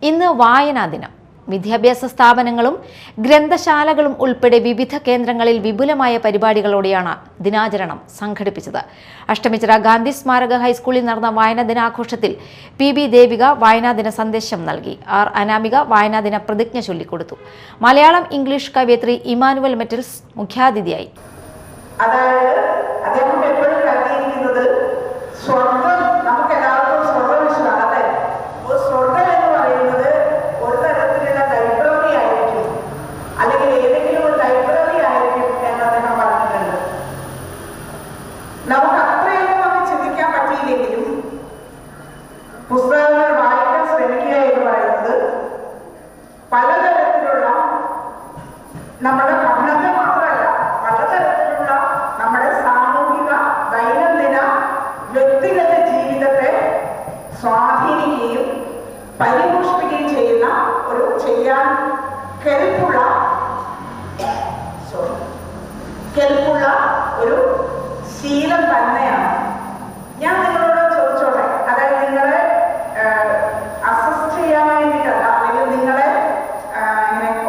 ഇന്ന് വായനാ ദിനം. വിദ്യാഭ്യാസ സ്ഥാപനങ്ങളും ഗ്രന്ഥശാലകളും ഉൾപ്പെടെ വിവിധ കേന്ദ്രങ്ങളിൽ വിപുലമായ പരിപാടികളോടെയാണ് ദിനാചരണം സംഘടിപ്പിച്ചത്. അഷ്ടമിച്ചിറ ഗാന്ധി സ്മാരക ഹൈസ്കൂളിൽ നടന്ന വായനാ ദിനാഘോഷത്തിൽ PB ദേവിക വായനാദിന സന്ദേശം നൽകി. R അനാമിക വായനാദിന പ്രതിജ്ഞ ചൊല്ലിക്കൊടുത്തു. മലയാളം ഇംഗ്ലീഷ് കവയിത്രി ഇമാനുവൽ മെറ്റൽസ് മുഖ്യാതിഥിയായി. പുസ്തകങ്ങൾ വായിക്കാൻ ശ്രമിക്കുക എന്ന് പറയുന്നത് പലതരത്തിലുള്ള നമ്മുടെ പഠനത്തെ മാത്രമല്ല, പലതരത്തിലുള്ള നമ്മുടെ സാമൂഹിക ദൈനംദിന വ്യക്തിഗത ജീവിതത്തെ സ്വാധീനിക്കുകയും പരിപോഷിപ്പിക്കുകയും ചെയ്യുന്ന ഒരു ചെയ്യാൻ കെൽപ്പുള്ള ഒരു ശീലം തന്നെയാണ്. ഞാൻ നിങ്ങളോട് ചോദിച്ചോട്ടെ, അതായത് നിങ്ങളെ അസസ് ചെയ്യാൻ വേണ്ടിയിട്ടല്ല, അല്ലെങ്കിൽ നിങ്ങളെ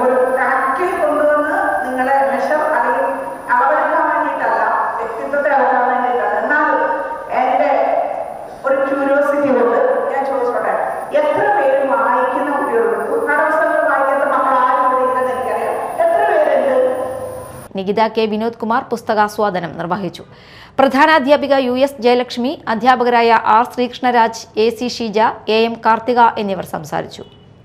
ഒരു കണക്കിൽ കൊണ്ടുവന്ന് നിങ്ങളെ മെഷർ അല്ലെങ്കിൽ അളവെടുക്കാൻ വേണ്ടിയിട്ടല്ല, വ്യക്തിത്വത്തെ അളക്കാൻ വേണ്ടിയിട്ടല്ല. എന്നാലും എൻ്റെ ഒരു ക്യൂരിയോസിറ്റി കൊണ്ട് ഞാൻ ചോദിച്ചോട്ടെ, എത്ര പേര് വായിക്കുന്ന കുട്ടികളുണ്ട്? കടപുസ്തകങ്ങൾ വായിക്കാത്ത മക്കൾ ആരും ഇല്ലെന്ന് എനിക്കറിയാം. എത്ര പേരുണ്ട്? നികിത K. വിനോദ് കുമാർ പുസ്തകാസ്വാദനം നിർവഹിച്ചു. പ്രധാനാധ്യാപിക US ജയലക്ഷ്മി, അധ്യാപകരായ R. ശ്രീകൃഷ്ണരാജ്, AC Sheeja, AM Karthika എന്നിവർ സംസാരിച്ചു.